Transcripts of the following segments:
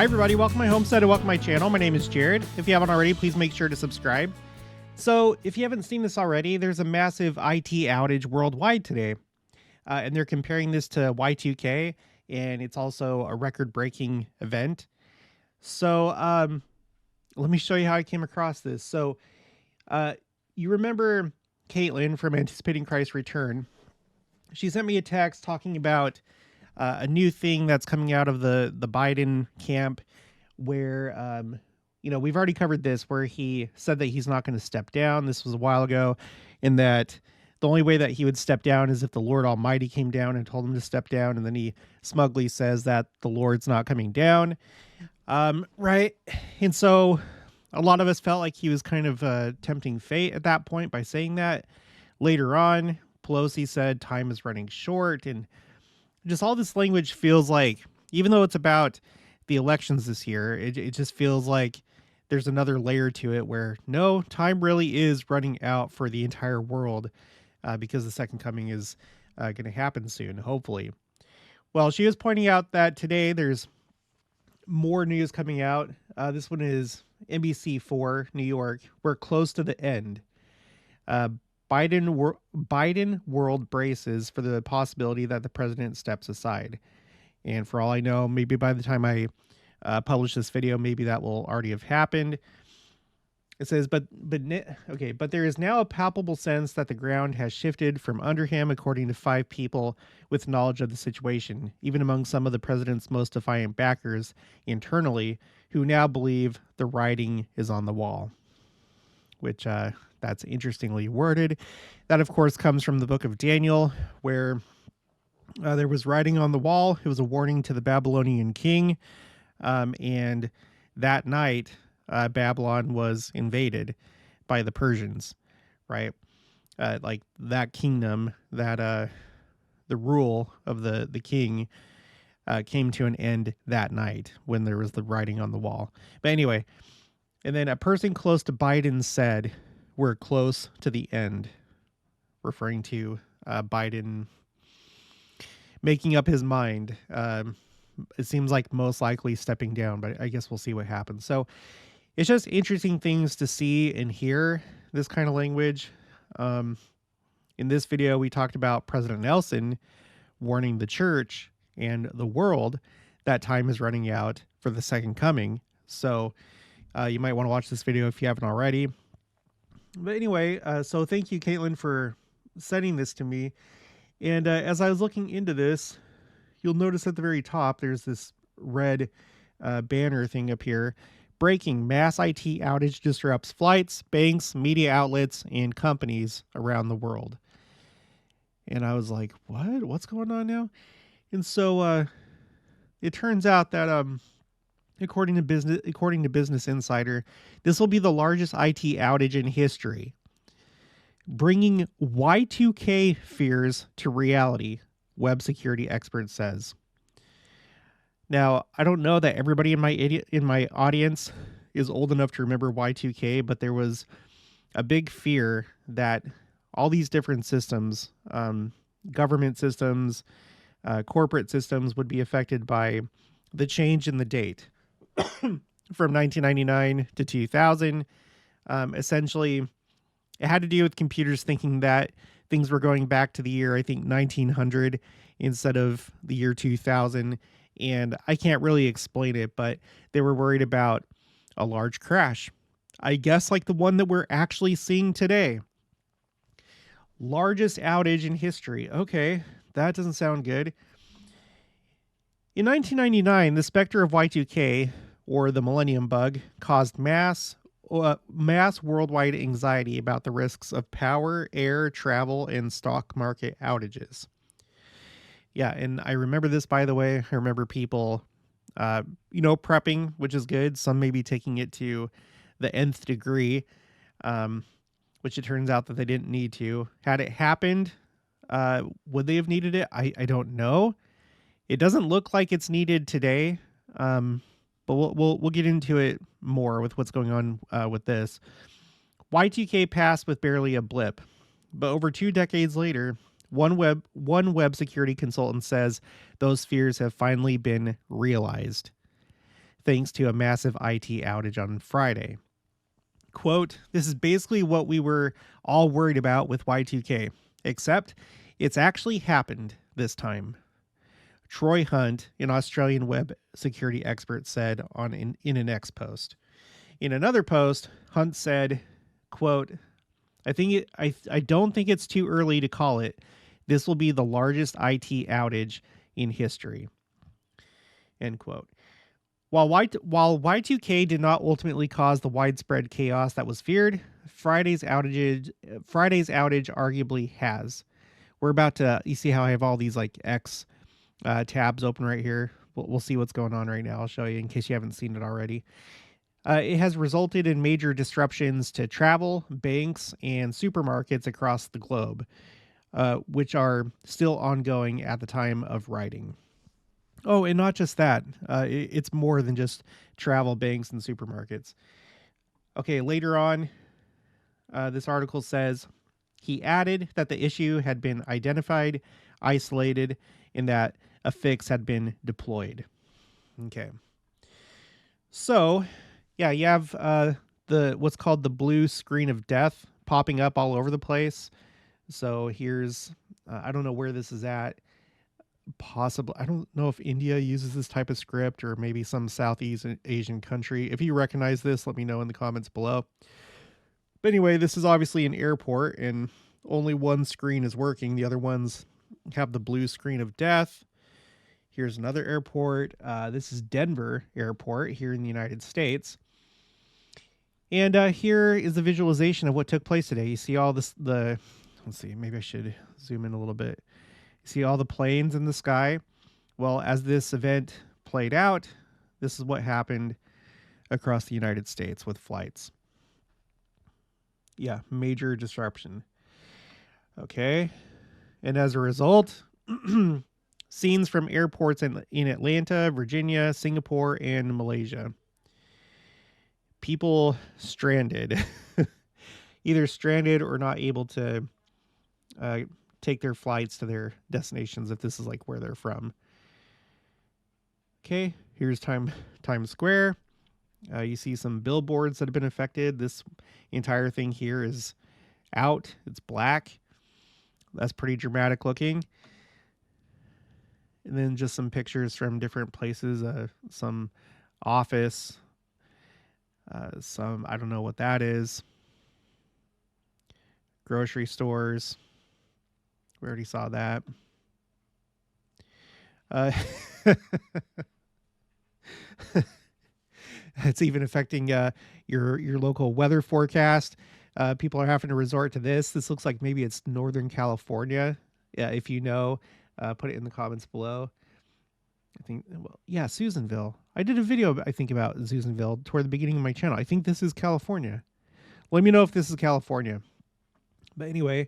Hi everybody, welcome to my homestead and welcome to my channel. My name is Jared. If you haven't already, please make sure to subscribe. So if you haven't seen this already, there's a massive IT outage worldwide today. And they're comparing this to Y2K, and it's also a record-breaking event. So let me show you how I came across this. So you remember Caitlin from Anticipating Christ's Return. She sent me a text talking about a new thing that's coming out of the Biden camp where, we've already covered this, where he said that he's not going to step down. This was a while ago, and that the only way that he would step down is if the Lord Almighty came down and told him to step down. And then he smugly says that the Lord's not coming down. Right. And so a lot of us felt like he was kind of tempting fate at that point by saying that. Later on, Pelosi said time is running short, and just all this language feels like, even though it's about the elections this year, it just feels like there's another layer to it where no, time really is running out for the entire world because the second coming is going to happen soon, hopefully. Well, she is pointing out that today there's more news coming out. This one is NBC4 New York. We're close to the end. Biden world braces for the possibility that the president steps aside. And for all I know, maybe by the time I publish this video, maybe that will already have happened. It says, but there is now a palpable sense that the ground has shifted from under him, according to 5 people with knowledge of the situation, even among some of the president's most defiant backers internally, who now believe the writing is on the wall. Which, that's interestingly worded. That, of course, comes from the book of Daniel, where there was writing on the wall. It was a warning to the Babylonian king. And that night, Babylon was invaded by the Persians, right? Like that kingdom, that the rule of the king came to an end that night when there was the writing on the wall. But anyway, and then a person close to Biden said, "We're close to the end," referring to Biden making up his mind. It seems like most likely stepping down, but I guess we'll see what happens. So it's just interesting things to see and hear this kind of language. In this video, we talked about President Nelson warning the church and the world that time is running out for the second coming. So you might want to watch this video if you haven't already. But anyway, so thank you, Caitlin, for sending this to me. And as I was looking into this, you'll notice at the very top, there's this red banner thing up here. Breaking: mass IT outage disrupts flights, banks, media outlets, and companies around the world. And I was like, what? What's going on now? And so it turns out that according to Business Insider, this will be the largest IT outage in history, bringing Y2K fears to reality, web security expert says. Now, I don't know that everybody in my audience is old enough to remember Y2K, but there was a big fear that all these different systems, government systems, corporate systems, would be affected by the change in the date from 1999 to 2000. Essentially, it had to do with computers thinking that things were going back to the year, I think, 1900 instead of the year 2000. And I can't really explain it, but they were worried about a large crash. I guess like the one that we're actually seeing today. Largest outage in history. Okay, that doesn't sound good. In 1999, the specter of Y2K, or the Millennium Bug, caused mass worldwide anxiety about the risks of power, air, travel, and stock market outages. Yeah, and I remember this, by the way. I remember people, prepping, which is good. Some may be taking it to the nth degree, which it turns out that they didn't need to. Had it happened, would they have needed it? I don't know. It doesn't look like it's needed today, but we'll get into it more with what's going on with this. Y2K passed with barely a blip, but over 2 decades later, one web security consultant says those fears have finally been realized. thanks to a massive IT outage on Friday. Quote, this is basically what we were all worried about with Y2K, except it's actually happened this time. Troy Hunt, an Australian web security expert, said in an X post. In another post, Hunt said, quote, I don't think it's too early to call it. This will be the largest IT outage in history. End quote. While Y2K did not ultimately cause the widespread chaos that was feared, Friday's outage arguably has. We're about to, you see how I have all these like X tabs open right here. We'll see what's going on right now. I'll show you in case you haven't seen it already. It has resulted in major disruptions to travel, banks, and supermarkets across the globe, which are still ongoing at the time of writing. Oh, and not just that. It's more than just travel, banks, and supermarkets. Okay, later on, this article says, he added that the issue had been identified, isolated, and that a fix had been deployed. Okay. So, yeah, you have the what's called the blue screen of death popping up all over the place. So here's, I don't know where this is at. Possibly, I don't know if India uses this type of script or maybe some Southeast Asian country. If you recognize this, let me know in the comments below. But anyway, this is obviously an airport and only one screen is working. The other ones have the blue screen of death. Here's another airport. This is Denver Airport here in the United States. And here is the visualization of what took place today. You see all this, let's see, maybe I should zoom in a little bit. You see all the planes in the sky. Well, as this event played out, this is what happened across the United States with flights. Yeah, major disruption. Okay. And as a result, scenes from airports in Atlanta, Virginia, Singapore, and Malaysia. People stranded. Either stranded or not able to take their flights to their destinations if this is like where they're from. Okay, here's Times Square. You see some billboards that have been affected. This entire thing here is out. It's black. That's pretty dramatic looking. And then just some pictures from different places. Some office. Some, I don't know what that is. Grocery stores. We already saw that. It's even affecting your local weather forecast. People are having to resort to this. This looks like maybe it's Northern California. If you know, put it in the comments below. I think, well, yeah, Susanville. I did a video, I think, about Susanville toward the beginning of my channel. I think this is California. Let me know if this is California. But anyway,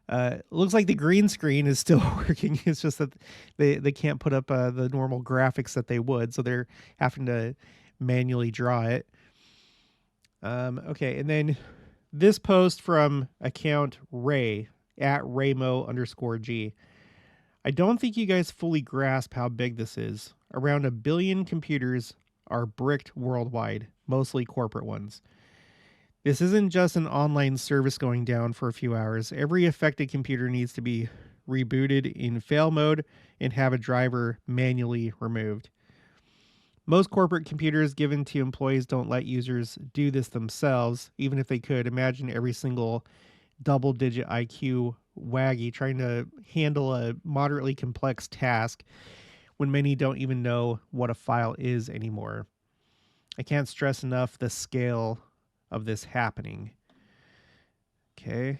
it looks like the green screen is still working. It's just that they can't put up the normal graphics that they would, so they're having to manually draw it. Okay, and then this post from account Ray at Raymo_G. I don't think you guys fully grasp how big this is. Around 1 billion computers are bricked worldwide, mostly corporate ones. This isn't just an online service going down for a few hours. Every affected computer needs to be rebooted in fail mode and have a driver manually removed. Most corporate computers given to employees don't let users do this themselves, even if they could. Imagine every single double-digit IQ waggy trying to handle a moderately complex task when many don't even know what a file is anymore. I can't stress enough the scale of this happening. Okay.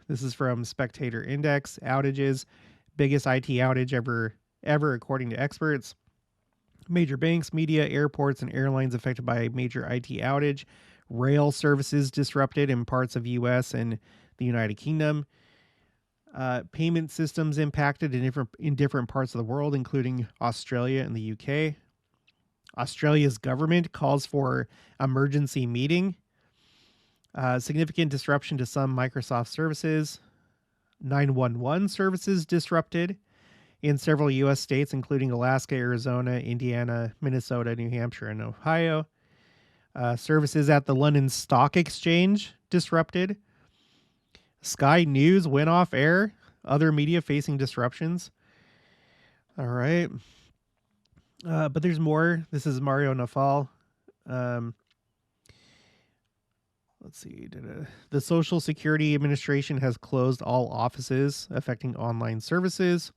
This is from Spectator Index. Outages. Biggest IT outage ever according to experts. Major banks, media, airports, and airlines affected by a major IT outage. Rail services disrupted in parts of U.S. and the United Kingdom. Payment systems impacted in different parts of the world, including Australia and the UK. Australia's government calls for emergency meeting. Significant disruption to some Microsoft services. 911 services disrupted. in several U.S. states, including Alaska, Arizona, Indiana, Minnesota, New Hampshire, and Ohio. Services at the London Stock Exchange disrupted. Sky News went off air. Other media facing disruptions. All right. But there's more. This is Mario Nafal. Let's see. The Social Security Administration has closed all offices affecting online services.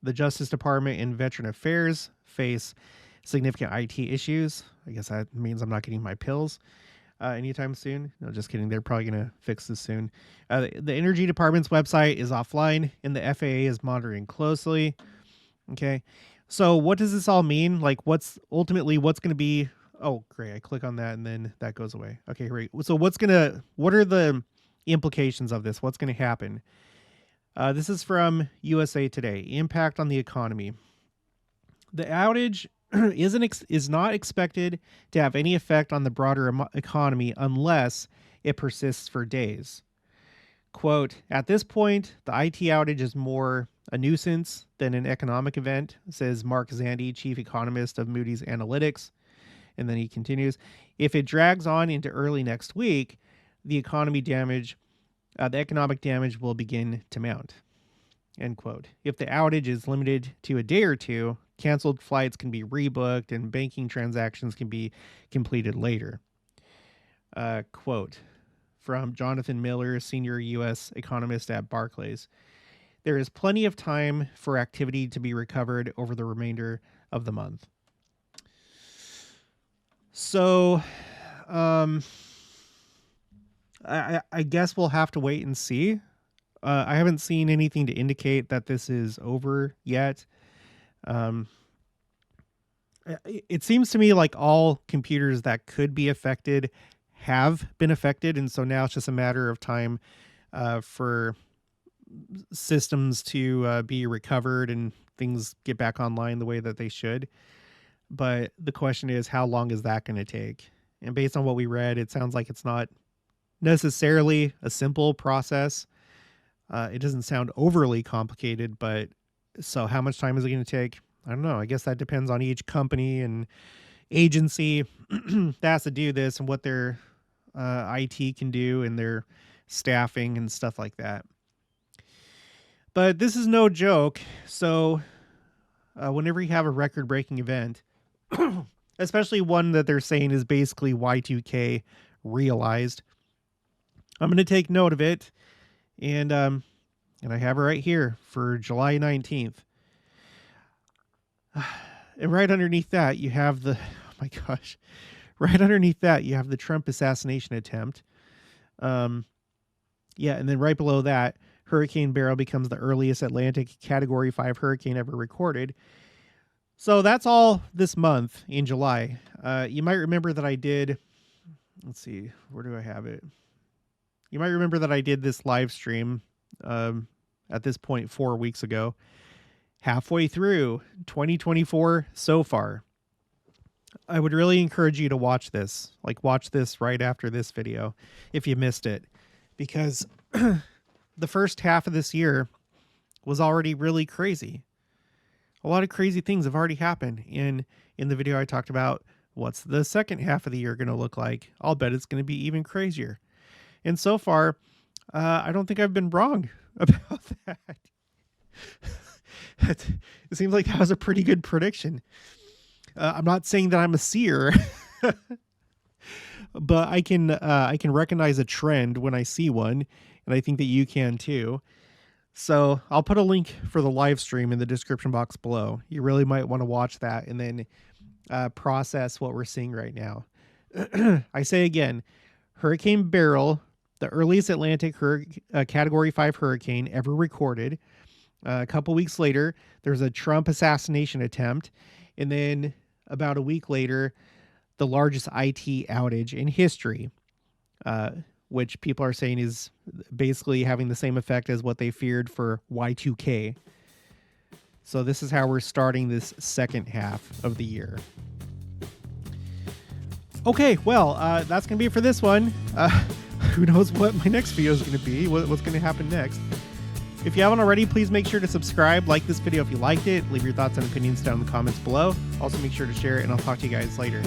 The Justice Department and Veteran Affairs face significant IT issues. I guess that means I'm not getting my pills anytime soon. No, just kidding. They're probably going to fix this soon. The Energy Department's website is offline, and the FAA is monitoring closely. Okay. So what does this all mean? Like, what's going to be... Oh, great. I click on that and then that goes away. Okay, great. So what are the implications of this? What's going to happen? This is from USA Today. Impact on the economy. The outage is not expected to have any effect on the broader economy unless it persists for days. Quote, at this point, the IT outage is more a nuisance than an economic event, says Mark Zandi, chief economist of Moody's Analytics. And then he continues, if it drags on into early next week, the economic damage will begin to mount. End quote. If the outage is limited to a day or two, canceled flights can be rebooked and banking transactions can be completed later. Quote from Jonathan Miller, senior U.S. economist at Barclays. There is plenty of time for activity to be recovered over the remainder of the month. So, I guess we'll have to wait and see. I haven't seen anything to indicate that this is over yet. It seems to me like all computers that could be affected have been affected, and so now it's just a matter of time for systems to be recovered and things get back online the way that they should. But the question is, how long is that going to take? And based on what we read, it sounds like it's not necessarily a simple process. It doesn't sound overly complicated, but so how much time is it going to take? I don't know. I guess that depends on each company and agency that has to do this and what their IT can do and their staffing and stuff like that. But this is no joke. So whenever you have a record-breaking event, especially one that they're saying is basically Y2K realized, I'm going to take note of it, and I have it right here for July 19th. And right underneath that, you have the, oh my gosh, right underneath that, you have the Trump assassination attempt. And then right below that, Hurricane Beryl becomes the earliest Atlantic Category 5 hurricane ever recorded. So that's all this month in July. You might remember that I did, let's see, where do I have it? You might remember that I did this live stream at this point 4 weeks ago. Halfway through 2024 so far. I would really encourage you to watch this. Like, watch this right after this video if you missed it. Because the first half of this year was already really crazy. A lot of crazy things have already happened. And in the video I talked about what's the second half of the year going to look like. I'll bet it's going to be even crazier. And so far, I don't think I've been wrong about that. It seems like that was a pretty good prediction. I'm not saying that I'm a seer, but I can recognize a trend when I see one, and I think that you can too. So I'll put a link for the live stream in the description box below. You really might want to watch that and then process what we're seeing right now. I say again, Hurricane Beryl, the earliest Atlantic Category 5 hurricane ever recorded. A couple weeks later, there's a Trump assassination attempt. And then about a week later, the largest IT outage in history, which people are saying is basically having the same effect as what they feared for Y2K. So this is how we're starting this second half of the year. Okay, well, that's going to be it for this one. Who knows what my next video is going to be, what's going to happen next. If you haven't already, please make sure to subscribe, like this video if you liked it, leave your thoughts and opinions down in the comments below. Also make sure to share it, and I'll talk to you guys later.